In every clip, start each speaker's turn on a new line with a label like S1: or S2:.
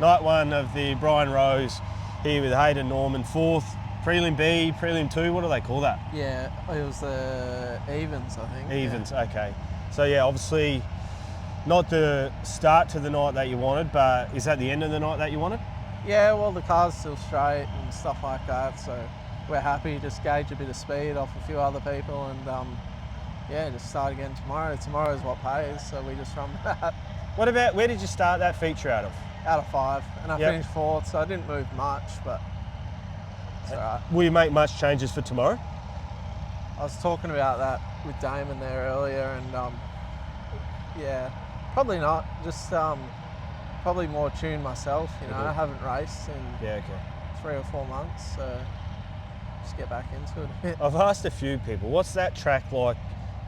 S1: Night one of the Brian Rose here with Hayden Norman, 4th, Prelim B, Prelim 2, what do they call that?
S2: Yeah, it was the Avins, I think.
S1: Avins, yeah. Okay. So yeah, obviously not the start to the night that you wanted, but is that the end of the night that you wanted?
S2: Yeah, well the car's still straight and stuff like that, so we're happy to just gauge a bit of speed off a few other people and yeah, just start again tomorrow. Tomorrow is what pays, so we just run that.
S1: What about, where did you start that feature out of?
S2: Out of 5, and I finished 4th, so I didn't move much, but it's all right.
S1: Will you make much changes for tomorrow?
S2: I was talking about that with Damon there earlier, and yeah, probably not. Just probably more tune myself. You know, I haven't raced in 3 or 4 months, so just get back into it a bit.
S1: I've asked a few people, what's that track like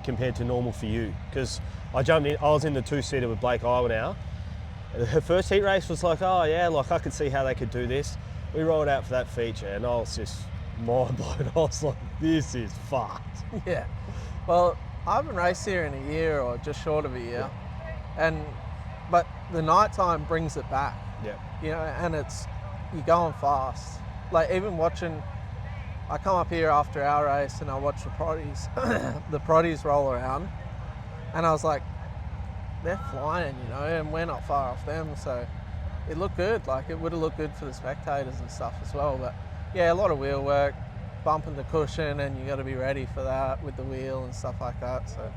S1: compared to normal for you? Because I was in the 2-seater with Blake Iwanow. Her first heat race was like, oh yeah, like I could see how they could do this. We rolled out for that feature and I was just mind blown. I was like, this is fucked.
S2: Yeah. Well, I haven't raced here in a year or just short of a year. But the nighttime brings it back.
S1: Yeah.
S2: You know, and you're going fast. Like even watching, I come up here after our race and I watch the proddies roll around, and I was like, they're flying, you know, and we're not far off them, so it looked good. Like it would have looked good for the spectators and stuff as well. But yeah, a lot of wheel work, bumping the cushion, and you got to be ready for that with the wheel and stuff like that. So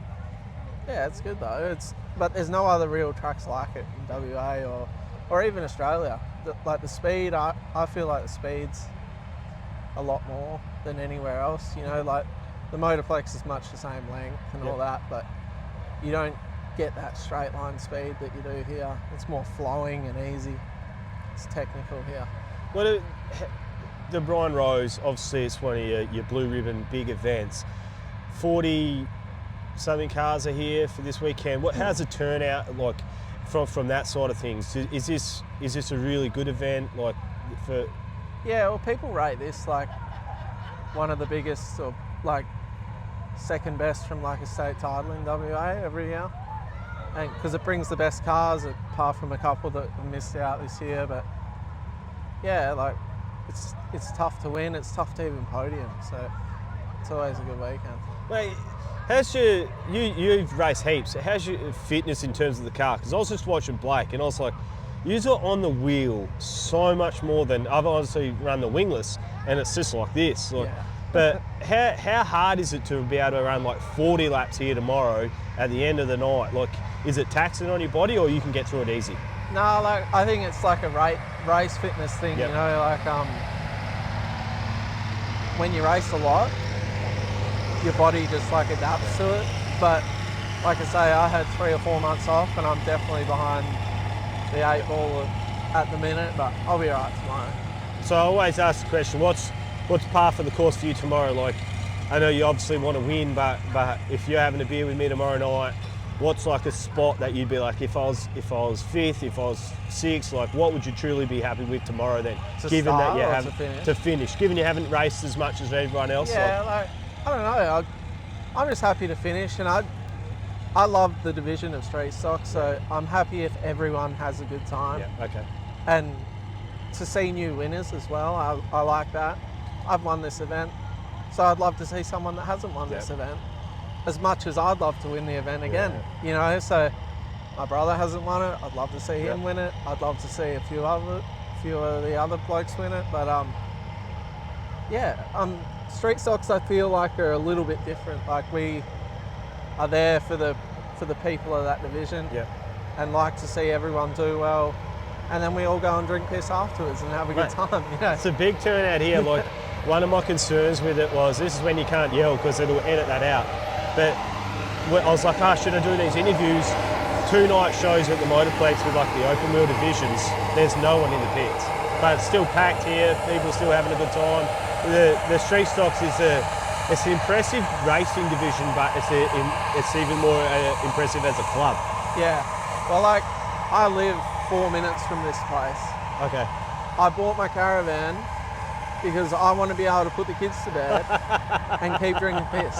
S2: yeah, it's good though. But there's no other real tracks like it in WA or even Australia. Like the speed, I feel like the speed's a lot more than anywhere else. You know, like the Motorplex is much the same length and all that, but you don't get that straight line speed that you do here. It's more flowing and easy. It's technical here.
S1: Well, the Brian Rose, obviously it's one of your blue ribbon big events. 40 something cars are here for this weekend. How's the turnout like from that side of things? Is this a really good event? Like for?
S2: Yeah, well, people rate this like one of the biggest, or like second best from like a state title in WA every year, and because it brings the best cars, apart from a couple that have missed out this year. But yeah, like it's tough to win. It's tough to even podium, so it's always a good weekend.
S1: Wait, you've raced heaps. How's your fitness in terms of the car? Because I was just watching Blake, and I was like, you're on the wheel so much more than I've obviously run the wingless, and it's just like this. Like,
S2: yeah.
S1: But how hard is it to be able to run like 40 laps here tomorrow at the end of the night? Like, is it taxing on your body, or you can get through it easy?
S2: No, like I think it's like a race fitness thing.
S1: Yep.
S2: You know, like when you race a lot, your body just like adapts to it. But like I say, I had 3 or 4 months off, and I'm definitely behind the 8 ball at the minute, but I'll be all right tomorrow.
S1: So I always ask the question, what's par for the course for you tomorrow? Like, I know you obviously want to win, but if you're having a beer with me tomorrow night, what's like a spot that you'd be like, if I was 5th, if I was 6th, like what would you truly be happy with tomorrow then?
S2: Given that you have
S1: to finish, given you haven't raced as much as everyone else.
S2: Yeah, like I don't know. I'm just happy to finish, and I love the division of street stock, so I'm happy if everyone has a good time.
S1: Yeah, okay.
S2: And to see new winners as well, I like that. I've won this event, so I'd love to see someone that hasn't won this event, as much as I'd love to win the event again. You know, so my brother hasn't won it. I'd love to see him win it. I'd love to see a few of the other blokes win it. But street stocks I feel like are a little bit different. Like we are there for the people of that division, and like to see everyone do well, and then we all go and drink piss afterwards and have a good time. You know?
S1: It's a big turnout here. Like one of my concerns with it was this is when you can't yell because it'll edit that out. But I was like, should I do these interviews? 2 night shows at the Motorplex with like the open wheel divisions. There's no one in the pits, but it's still packed here. People are still having a good time. The street stocks is it's an impressive racing division, but it's even more impressive as a club.
S2: Yeah, well, like I live 4 minutes from this place.
S1: Okay.
S2: I bought my caravan because I want to be able to put the kids to bed and keep drinking piss.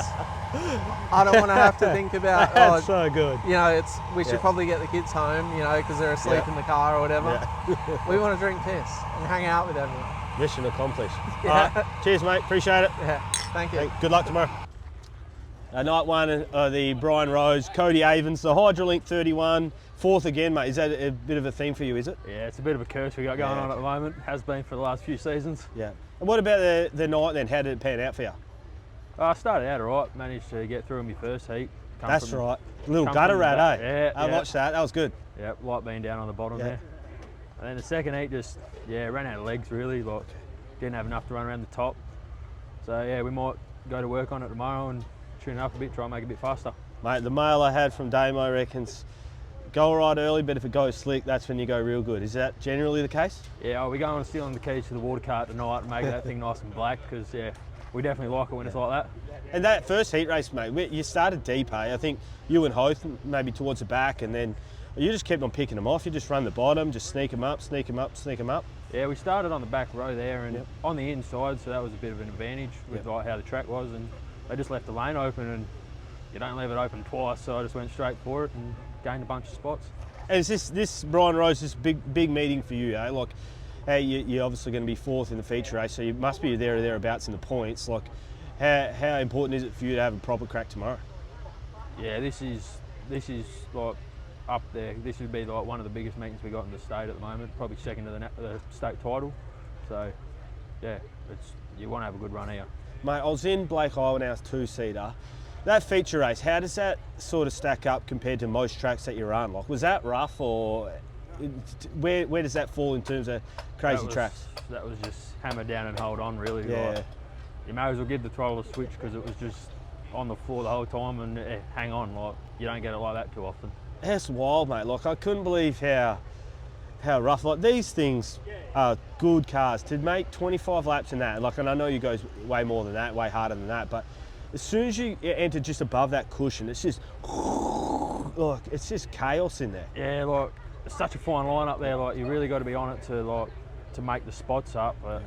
S2: I don't want to have to think about.
S1: That's so good.
S2: You know, we should probably get the kids home. You know, because they're asleep in the car or whatever.
S1: Yeah.
S2: We want to drink piss and hang out with everyone.
S1: Mission accomplished.
S2: Yeah.
S1: All right, cheers, mate. Appreciate it.
S2: Yeah, thank you.
S1: Good luck tomorrow. Night one, the Brian Rose, Cody Avins, the Hydrolink 31, fourth again, mate. Is that a bit of a theme for you, is it?
S3: Yeah, it's a bit of a curse we got going on at the moment. Has been for the last few seasons.
S1: Yeah. And what about the night then? How did it pan out for you?
S3: I started out all right, managed to get through in my first heat.
S1: That's right. A little gutter rat, eh?
S3: Yeah.
S1: I watched that. That was good.
S3: Yeah, light being down on the bottom there. And then the second heat just, ran out of legs really. Like, didn't have enough to run around the top. So yeah, we might go to work on it tomorrow and tune it up a bit, try and make it a bit faster.
S1: Mate, the mail I had from Damo reckons go all right early, but if it goes slick, that's when you go real good. Is that generally the case?
S3: Yeah, we're going on stealing the keys to the water cart tonight and make that thing nice and black because we definitely like it when it's like that.
S1: And that first heat race, mate, you started deep, eh? I think you and Hoth maybe towards the back, and then you just kept on picking them off. You just run the bottom, just sneak them up, sneak them up, sneak them up.
S3: Yeah, we started on the back row there and on the inside, so that was a bit of an advantage with like how the track was, and they just left the lane open, and you don't leave it open twice, so I just went straight for it and gained a bunch of spots.
S1: And is this Brian Rose, this big meeting for you, eh? Like, you're obviously going to be fourth in the feature race, so you must be there or thereabouts in the points. Like, how important is it for you to have a proper crack tomorrow?
S3: Yeah, this is like up there. This would be like one of the biggest meetings we got in the state at the moment, probably second to the state title. So yeah, you want to have a good run here.
S1: Mate, I was in Blake Iwanow's two-seater. That feature race, how does that sort of stack up compared to most tracks that you run? Like, was that rough, or where does that fall in terms of crazy tracks?
S3: That was just hammer down and hold on, really.
S1: Yeah.
S3: Like, you may as well give the throttle a switch because it was just on the floor the whole time and hang on. Like, you don't get it like that too often.
S1: That's wild, mate. Like, I couldn't believe how rough. Like, these things are good cars to make 25 laps in that. Like, and I know you guys way more than that, way harder than that, but as soon as you enter just above that cushion, it's just like it's just chaos in there.
S3: Yeah, like it's such a fine line up there. Like, you really got to be on it to make the spots up. But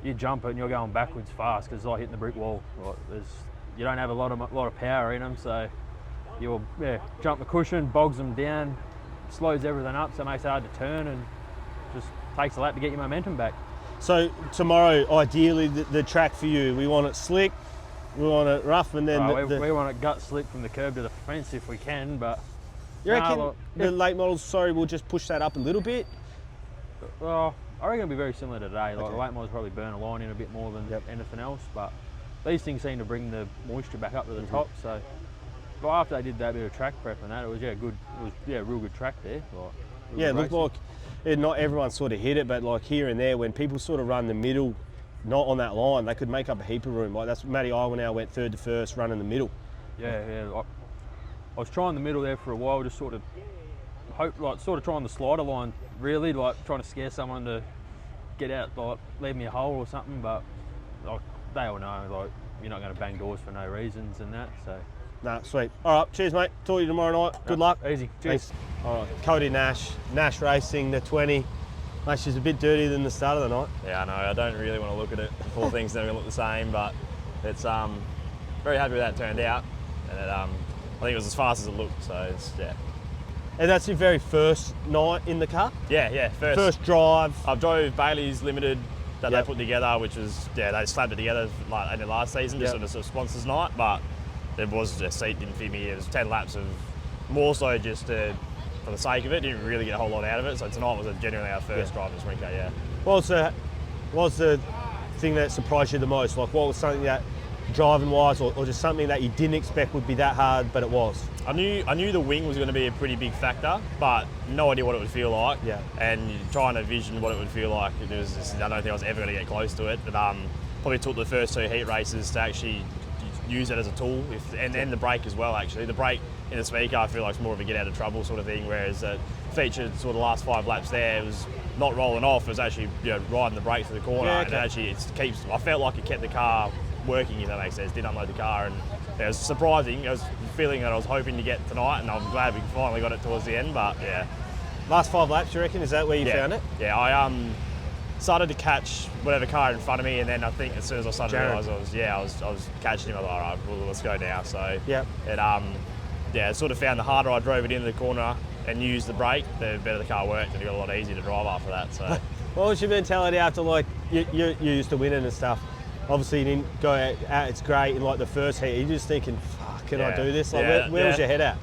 S3: you jump it and you're going backwards fast because it's like hitting the brick wall. Like, you don't have a lot of power in them, so you'll jump the cushion, bogs them down, slows everything up, so it makes it hard to turn and just takes a lap to get your momentum back.
S1: So tomorrow, ideally, the track for you, we want it slick, we want it rough, and then
S3: we want it gut slick from the curb to the fence if we can. But
S1: you reckon the late models, will just push that up a little bit?
S3: Well, I reckon it'll be very similar to today. Like, the late models probably burn a line in a bit more than anything else, but these things seem to bring the moisture back up to the top. So, but after they did that bit of track prep and that, it was good. It was real good track there. Like,
S1: it looked like not everyone sort of hit it, but like here and there, when people sort of run the middle, not on that line, they could make up a heap of room. Like, that's Matty Iwanow went third to first, running the middle.
S3: Yeah. I was trying the middle there for a while, just sort of trying the slider line, really, like trying to scare someone to get out, like leave me a hole or something. But like, they all know, like, you're not going to bang doors for no reasons and that. So.
S1: Nah, sweet. All right, cheers, mate. Talk to you tomorrow night. Good luck.
S3: Easy. Cheers.
S1: Thanks. All right, Cody Nash Racing, the 20. Mate, she's a bit dirtier than the start of the night.
S4: Yeah, I know. I don't really want to look at it before things don't look the same, but it's very happy with that turned out, and I think it was as fast as it looked. So it's
S1: And that's your very first night in the car?
S4: Yeah.
S1: First drive.
S4: I drove Bailey's Limited that they put together, which was they slapped it together like in the last season, just sort of sponsors night, but there was a seat didn't fit me. It was 10 laps of more so just for the sake of it. Didn't really get a whole lot out of it. So tonight was genuinely our first drive in Sprint Car. Yeah.
S1: What was the thing that surprised you the most? Like, what was something that driving wise, or just something that you didn't expect would be that hard, but it was?
S4: I knew the wing was going to be a pretty big factor, but no idea what it would feel like.
S1: Yeah.
S4: And trying to vision what it would feel like, I don't think I was ever going to get close to it. But probably took the first two heat races to actually use it as a tool, and the brake as well. Actually, the brake in the speaker, I feel like it's more of a get out of trouble sort of thing. Whereas the featured sort of last 5 laps there, it was not rolling off. It was actually riding the brake to the corner, and actually I felt like it kept the car working, if that makes sense. Didn't unload the car, and it was surprising. It was a feeling that I was hoping to get tonight, and I'm glad we finally got it towards the end. But yeah,
S1: last 5 laps, you reckon? Is that where you found it?
S4: Yeah, I started to catch whatever car in front of me, and then I think as soon as I started to realise I was catching him, I was like, all right, well, let's go now. So it sort of found the harder I drove it into the corner and used the brake, the better the car worked, and it got a lot easier to drive after that. So,
S1: what was your mentality after, like, you used to winning and stuff? Obviously, you didn't go out, it's great in like the first heat. You're just thinking, fuck, can I do this? Like, where was your head at?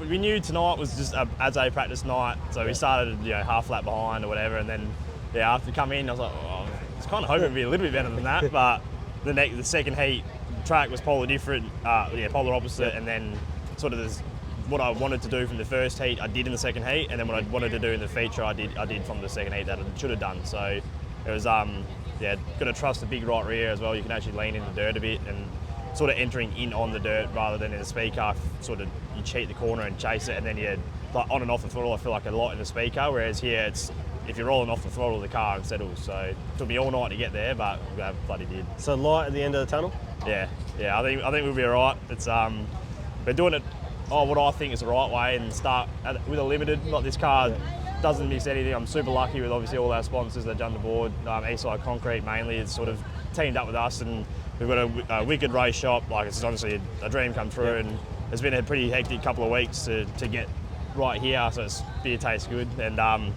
S4: We knew tonight was just a as-a practice night, so we started, half lap behind or whatever, and then after we come in, I was like, I was kind of hoping it'd be a little bit better than that, but the second heat track was polar different, polar opposite, and then sort of what I wanted to do from the first heat, I did in the second heat, and then what I wanted to do in the feature, I did from the second heat that I should have done. So it was got to trust the big right rear as well. You can actually lean in the dirt a bit and sort of entering in on the dirt rather than in a speed car. Sort of you cheat the corner and chase it, and then you like on and off the throttle. I feel like a lot in the speed car, whereas here it's if you're rolling off the throttle of the car and settles. So it took me all night to get there, but we bloody did.
S1: So light at the end of the tunnel?
S4: Yeah. I think we'll be all right. It's we're doing it what I think is the right way and start with a limited. Like this car doesn't miss anything. I'm super lucky with obviously all our sponsors that jumped aboard. Eastside Concrete mainly has sort of teamed up with us, and we've got a wicked race shop. Like it's honestly a dream come true, and it's been a pretty hectic couple of weeks to get right here. So beer tastes good, and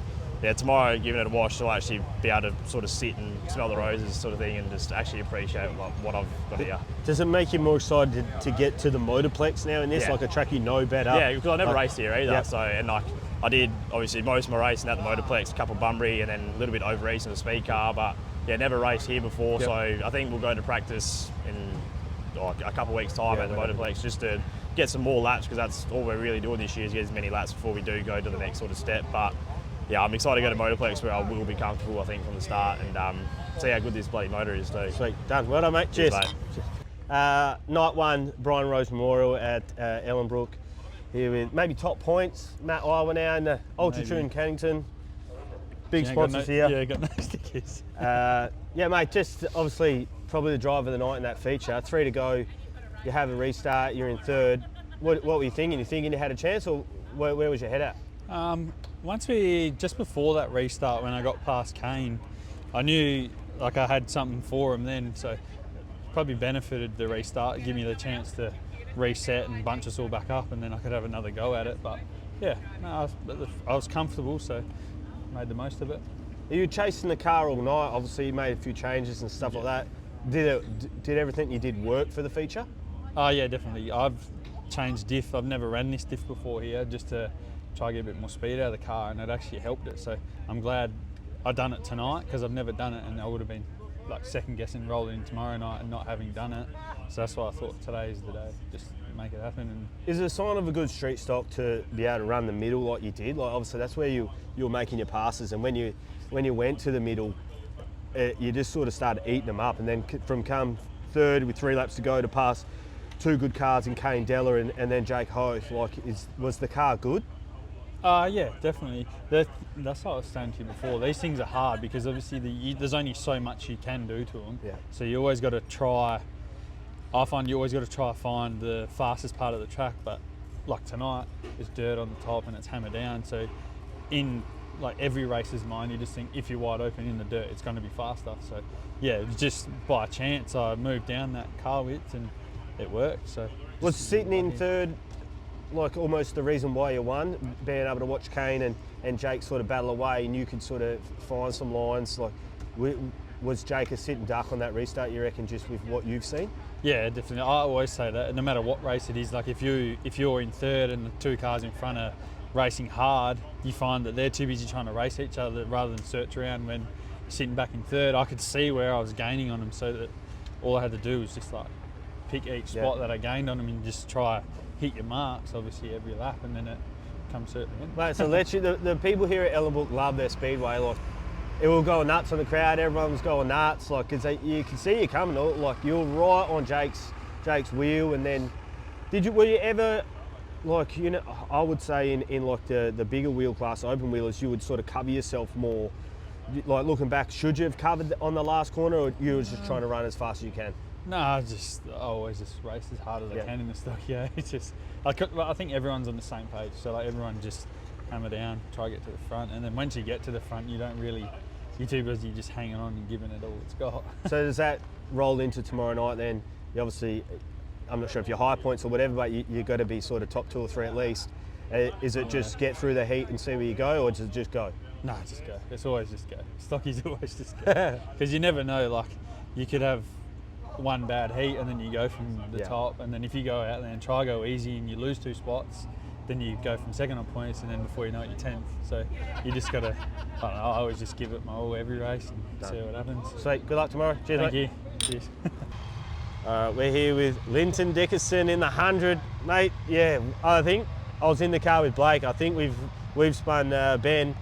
S4: tomorrow giving it a wash, I'll actually be able to sort of sit and smell the roses sort of thing and just actually appreciate what I've got here.
S1: Does it make you more excited to get to the Motorplex now in this, like a track you know better?
S4: Yeah, because I never raced here either. So, and like I did obviously most of my racing at the Motorplex, a couple of Bunbury and then a little bit over east in the speed car, but never raced here before. So I think we'll go to practice in a couple of weeks' time at the Motorplex just to get some more laps, because that's all we're really doing this year is get as many laps before we do go to the next sort of step. But I'm excited to go to Motorplex where I will be comfortable, I think, from the start, and see how good this bloody motor is too.
S1: Sweet, done. Well done, mate. Cheers. Night one, Brian Rose Memorial at Ellenbrook. Here with maybe top points, Matt Iwanow and the Ultra Tune Cannington. Big sponsors here.
S5: Yeah, got no stickers.
S1: Mate, just obviously probably the driver of the night in that feature. 3 to go, you have a restart, you're in third. What were you thinking? You thinking you had a chance, or where was your head at?
S5: Just before that restart, when I got past Kane, I knew like I had something for him then, so probably benefited the restart, give me the chance to reset and bunch us all back up, and then I could have another go at it. But I was comfortable, so made the most of it.
S1: You were chasing the car all night. Obviously, you made a few changes and stuff like that. Did everything you did work for the feature?
S5: Oh yeah, definitely. I've changed diff. I've never ran this diff before here, just to try to get a bit more speed out of the car, and it actually helped it. So I'm glad I done it tonight, because I've never done it, and I would have been like second guessing rolling in tomorrow night and not having done it. So that's why I thought today is the day, just make it happen. And
S1: is it a sign of a good street stock to be able to run the middle like you did? Like obviously that's where you were making your passes, and when you went to the middle, you just sort of started eating them up, and then from come third with 3 laps to go to pass 2 good cars in Kane Della and then Jake Hoth, was the car good?
S5: Yeah, definitely. That's what I was saying to you before. These things are hard because obviously there's only so much you can do to them.
S1: Yeah.
S5: So you always got to try. I find you always got to try to find the fastest part of the track. But like tonight, there's dirt on the top and it's hammered down. So in like every racer's mind, you just think if you're wide open in the dirt, it's going to be faster. So yeah, it was just by chance I moved down that car width and it worked. So
S1: was sitting in third like almost the reason why you won, being able to watch Kane and Jake sort of battle away, and you could sort of find some lines? Like, was Jake a sit and duck on that restart, you reckon, just with what you've seen?
S5: Yeah, definitely. I always say that no matter what race it is, like if you're in third and the 2 cars in front are racing hard, you find that they're too busy trying to race each other rather than search around. When sitting back in third, I could see where I was gaining on them, so that all I had to do was just like pick each spot that I gained on them and just try hit your marks, obviously, every lap, and then it comes certainly in.
S1: Mate, so the people here at Ellenbrook love their speedway. Like, it will go nuts on the crowd. Everyone's going nuts. Like, cause you can see you coming. Like, you're right on Jake's wheel. And then, were you ever, like, you know, I would say in like the bigger wheel class, open wheelers, you would sort of cover yourself more. Like, looking back, should you have covered on the last corner, or you were just trying to run as fast as you can?
S5: No, I always just race as hard as I can in the stock. Yeah, it's just I think everyone's on the same page. So like everyone just hammer down, try to get to the front, and then once you get to the front, you don't really you're too busy just hanging on and giving it all it's got.
S1: So does that roll into tomorrow night then? You obviously, I'm not sure if you're high points or whatever, but you've got to be sort of top 2 or 3 at least. Is it just get through the heat and see where you go, or does it just go?
S5: No, just go. It's always just go. Stocky's always just go. Because you never know, like, you could have one bad heat and then you go from the top, and then if you go out there and try go easy and you lose 2 spots, then you go from second on points, and then before you know it, you're 10th. So you just got to, I don't know, I always just give it my all every race and see what happens.
S1: Sweet, good luck tomorrow. Cheers,
S5: Thank
S1: mate.
S5: you. Cheers.
S1: We're here with Linton Dickerson in the 100. Mate, yeah, I think I was in the car with Blake. I think we've spun Ben.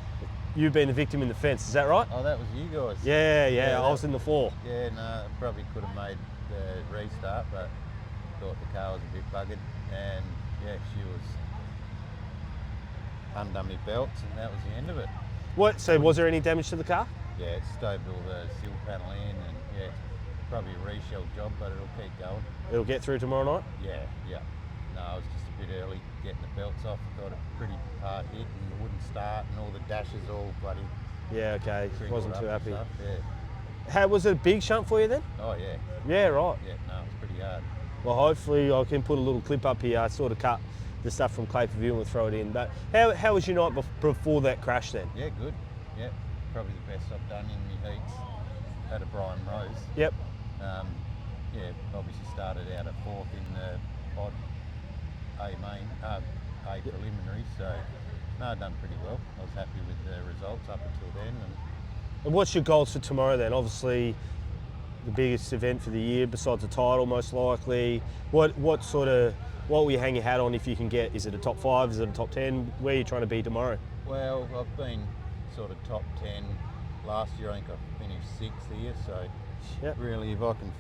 S1: You've been the victim in the fence, is that right?
S6: Oh, that was you guys.
S1: Yeah, I was in the 4.
S6: Yeah, no, probably could have made the restart, but thought the car was a bit buggered, and yeah, she was undone my belts, and that was the end of it.
S1: What? So was there any damage to the car?
S6: Yeah, it stoved all the seal panel in, and yeah, probably a reshell job, but it'll keep going.
S1: It'll get through tomorrow night?
S6: Yeah. No, I was just a bit early getting the belts off. Got it pretty hard hit, and it wouldn't start, and all the dashes all bloody.
S1: Yeah, okay.
S6: triggered
S1: Wasn't
S6: up
S1: too
S6: and
S1: happy.
S6: stuff, Yeah.
S1: How was it a big shunt for you then?
S6: Oh yeah.
S1: Yeah, right.
S6: Yeah. No, it was pretty hard.
S1: Well, hopefully I can put a little clip up here. I sort of cut the stuff from Clay per View and we'll throw it in. But how was your night before that crash then?
S6: Yeah, good. Yeah, probably the best I've done in my heats. Had a Brian Rose.
S1: Yep.
S6: Yeah, obviously started out at 4th in the odd A preliminary, so no, I've done pretty well. I was happy with the results up until then.
S1: And what's your goals for tomorrow then? Obviously the biggest event for the year besides the title most likely. What will you hang your hat on if you can get? Is it a top 5? Is it a top 10? Where are you trying to be tomorrow?
S6: Well, I've been sort of top 10 last year. I think I finished 6th here, so
S1: Yep.
S6: really if I can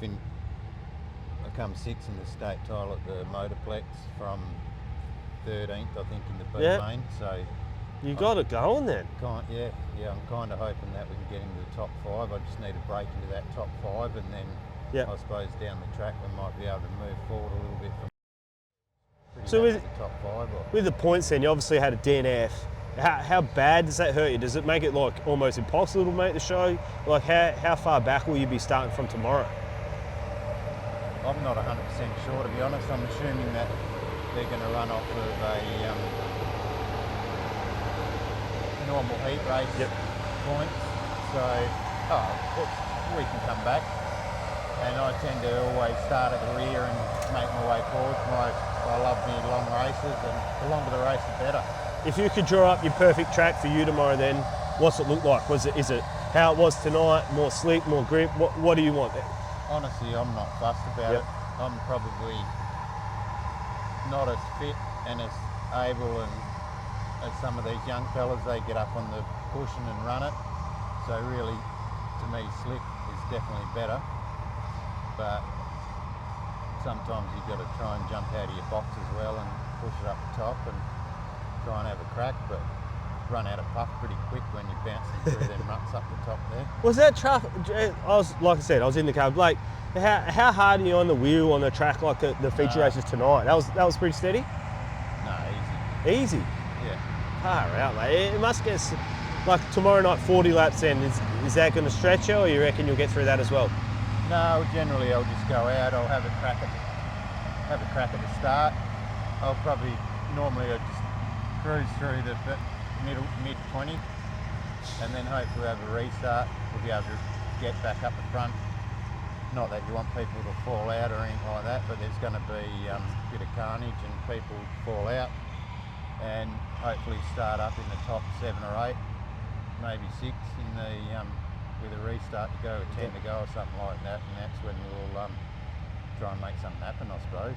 S6: I come 6th in the state title at the Motorplex from 13th, I think, in the B
S1: Yep.
S6: main. So
S1: You got it going then.
S6: yeah, I'm kind of hoping that we can get into the top 5. I just need to break into that top 5, and then
S1: Yep.
S6: I suppose down the track we might be able to move forward a little bit from
S1: So
S6: the top 5.
S1: With the points then, you obviously had a DNF. How bad does that hurt you? Does it make it like almost impossible to make the show? Like how far back will you be starting from tomorrow?
S6: I'm not 100% sure, to be honest. I'm assuming that they're going to run off of a normal heat race points. So, we can come back. And I tend to always start at the rear and make my way forward. I love me long races, and the longer the race, the better.
S1: If you could draw up your perfect track for you tomorrow then, what's it look like? Is it how it was tonight, more slick, more grip? What do you want?
S6: Honestly, I'm not fussed about it. I'm probably not as fit and as able as some of these young fellas. They get up on the cushion and run it. So really, to me, slick is definitely better. But sometimes you've got to try and jump out of your box as well and push it up the top and try and have a crack, but run out of puff pretty quick when you're bouncing through them ruts up the top there.
S1: Was that tough? Like I said, I was in the car. Blake, how hard are you on the wheel on the track like the feature races tonight? That was pretty steady?
S6: No, easy.
S1: Easy?
S6: Yeah.
S1: Far out, mate. It must get, like tomorrow night 40 laps then, is that going to stretch you or you reckon you'll get through that as well?
S6: No, generally I'll just go out, I'll have a crack at the start. I'll probably, normally I'll just cruise through the mid 20, and then hopefully have a restart. We'll be able to get back up the front. Not that you want people to fall out or anything like that, but there's going to be a bit of carnage and people fall out, and hopefully start up in the top 7 or 8, maybe 6 in the with a restart to go, a 10 to go or something like that, and that's when we'll try and make something happen, I suppose.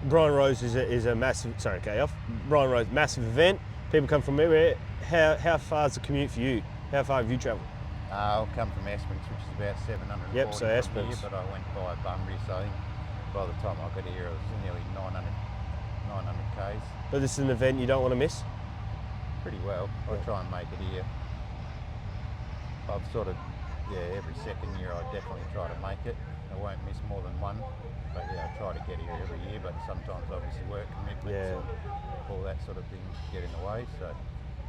S1: Brian Rose is a massive, sorry, okay, off. Brian Rose, massive event. People come from everywhere. How far is the commute for you? How far have you travelled?
S6: I'll come from Esperance, which is about 740
S1: Yep, so
S6: from
S1: Esperance.
S6: here, but I went by Bunbury, so I think by the time I got here, it was nearly 900 k's.
S1: But this is an event you don't want to miss?
S6: Pretty well. I try and make it here. I've sort of, every second year I definitely try to make it. I won't miss more than one, but I try to get here every year, but sometimes obviously work commitments and all that sort of thing get in the way, so.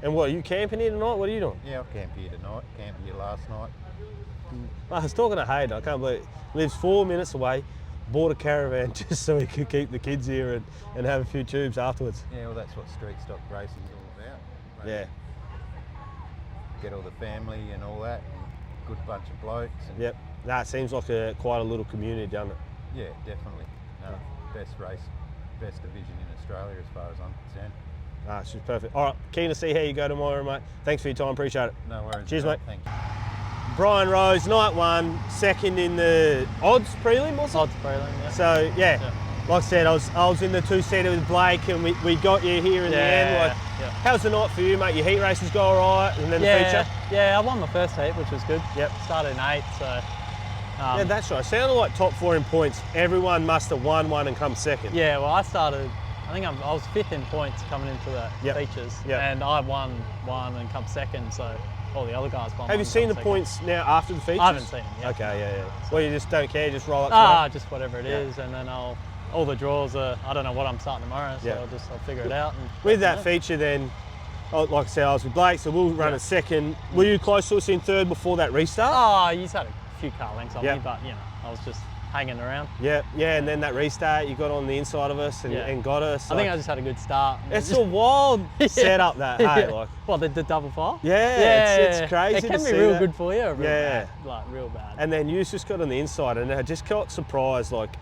S1: And what, are you camping here tonight? What are you doing?
S6: Yeah, I've camped here tonight, camped here last night.
S1: I was talking to Hayden, I can't believe it. Lives 4 minutes away, bought a caravan just so he could keep the kids here and have a few tubes afterwards.
S6: Yeah, well, that's what street stock racing is all about.
S1: Yeah.
S6: Get all the family and all that, and good bunch of blokes. And
S1: Yep. Nah, it seems like quite a little community, doesn't it?
S6: yeah, definitely. No, best race, best division in Australia as far as I'm concerned.
S1: Ah, it's just perfect. All right, keen to see how you go tomorrow, mate. Thanks for your time, appreciate it.
S6: No worries.
S1: Cheers, mate.
S6: Thank you.
S1: Brian Rose, night one, second in the odds prelim, was it?
S7: Odds prelim, yeah.
S1: So, yeah, like I said, I was in the two-seater with Blake and we got you here in the end. Like, how's the night for you, mate? Your heat races go all right and then the feature?
S7: Yeah, I won my first heat, which was good.
S1: Yep.
S7: Started in 8th, so...
S1: yeah, that's right. Sounded like top 4 in points. Everyone must have won one and come second.
S7: Yeah, well, I think I was 5th in points coming into the features.
S1: Yep.
S7: And I won one and come second, so all the other guys won.
S1: Have you seen the points now after the features?
S7: I haven't seen them yet.
S1: Okay, yeah. Well, you just don't care, just roll up tomorrow?
S7: Just whatever it is, and then all the draws are, I don't know what I'm starting tomorrow, so I'll figure it out. And
S1: with that feature then, like I said, I was with Blake, so we'll run a second. Were you close to us in third before that restart?
S7: Oh, you just had a few car lengths on me, but I was just hanging around.
S1: Yeah, and then that restart, you got on the inside of us and got us.
S7: I think I just had a good start.
S1: It's a wild setup, that, hey? Like,
S7: what, the double file?
S1: Yeah, it's crazy
S7: It
S1: to
S7: can
S1: see
S7: be real
S1: that.
S7: good for you, or real bad, like real bad.
S1: And then you just got on the inside, and I just got surprised, like,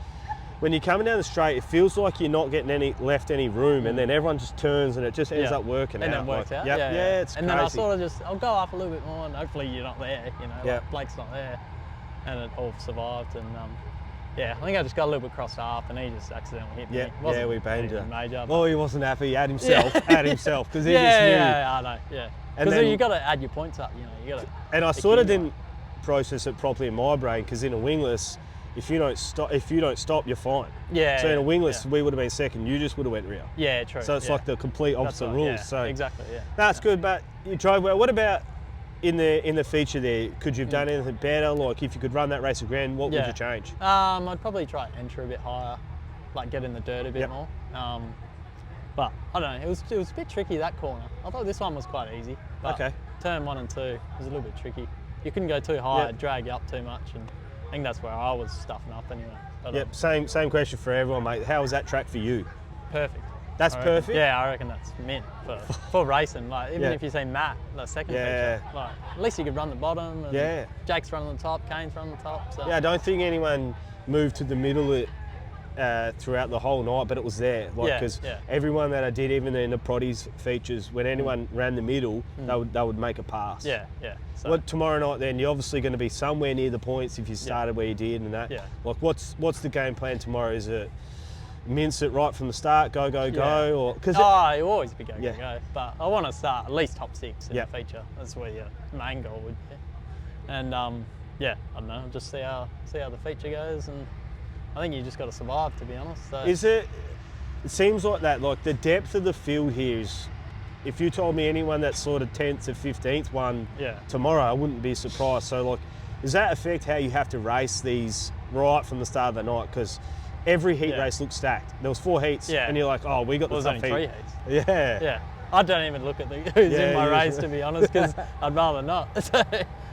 S1: when you're coming down the straight, it feels like you're not getting any room, and then everyone just turns, and it just ends up working out.
S7: And then works out.
S1: Yep. Yeah, it's
S7: and
S1: crazy.
S7: then I sort of I'll go up a little bit more, and hopefully you're not there, like Blake's not there, and it all survived, and I think I just got a little bit crossed up, and he just accidentally hit me.
S1: Yeah, we banged you.
S7: Major.
S1: Well, he wasn't happy at himself, because he just knew.
S7: Yeah, I know, yeah.
S1: And
S7: Because
S1: then
S7: you got to add your points up, you got to.
S1: And I sort of didn't process it properly in my brain, because in a wingless, if you don't stop, you're fine.
S7: Yeah.
S1: So in a wingless, we would have been second. You just would have went rear.
S7: Yeah, true.
S1: So it's like the complete opposite rules.
S7: Yeah,
S1: so
S7: exactly. Yeah.
S1: That's good. But you drove well. What about in the feature there? Could you have done anything better? Like if you could run that race again, what would you change?
S7: I'd probably try to enter a bit higher, like get in the dirt a bit more. But I don't know. It was a bit tricky, that corner. I thought this one was quite easy. But turn 1 and 2 was a little bit tricky. You couldn't go too high, it'd drag you up too much, and I think that's where I was stuffing up anyway. But,
S1: same question for everyone, mate. How was that track for you?
S7: Perfect.
S1: That's perfect?
S7: Yeah, I reckon that's mint for racing. Like even if you see Matt, the second feature, like at least you could run the bottom. And Jake's running the top, Kane's running the top. So.
S1: Yeah, I don't think anyone moved to the middle throughout the whole night, but it was there. Because everyone that I did, even in the Proddies features, when anyone ran the middle, they would make a pass.
S7: Yeah. So.
S1: What tomorrow night then? You're obviously going to be somewhere near the points if you started where you did and that.
S7: Yeah.
S1: Like what's the game plan tomorrow? Is it mince it right from the start, go, or
S7: you always be go. But I want to start at least top 6 in the feature. That's where your main goal would be. And I don't know, just see how the feature goes, and I think you just got to survive, to be honest. So.
S1: It seems like that. Like the depth of the field here is. If you told me anyone that's sort of 10th to 15th won tomorrow, I wouldn't be surprised. So like, does that affect how you have to race these right from the start of the night? Because every heat race looks stacked. There was 4 heats, and you're like, oh, we got the tough heat.
S7: Only 3 heats.
S1: Yeah.
S7: I don't even look at who's in my race, to be honest, because I'd rather not. So,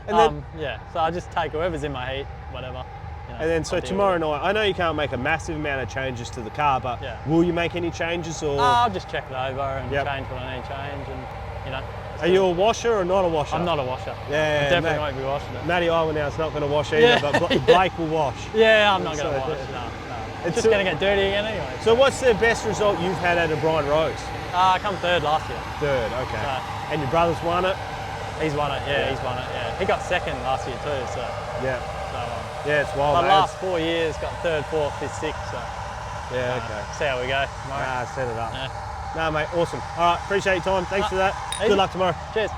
S7: so I just take whoever's in my heat, whatever.
S1: And then so tomorrow night, I know you can't make a massive amount of changes to the car, but will you make any changes or?
S7: I'll just check it over and change what I need to change, and
S1: Are you a washer or not a washer?
S7: I'm not a washer.
S1: Yeah,
S7: I definitely won't be washing it.
S1: Matty Iwanow's not going to wash either, but Blake will wash.
S7: Yeah, I'm not going to wash. No. It's just going to get dirty again anyway.
S1: So what's the best result you've had out of Brian Rose?
S7: I come 3rd last year.
S1: 3rd, okay. And your brother's won it?
S7: He's won it, he's won it, He got 2nd last year too, so.
S1: Yeah. It's wild.
S7: The last 4 years, got 3rd, 4th, 5th, 6th, so.
S1: Yeah, okay.
S7: See how we go.
S1: Set it up. No, mate, awesome. All right, appreciate your time. Thanks for that. Good luck tomorrow.
S7: Cheers.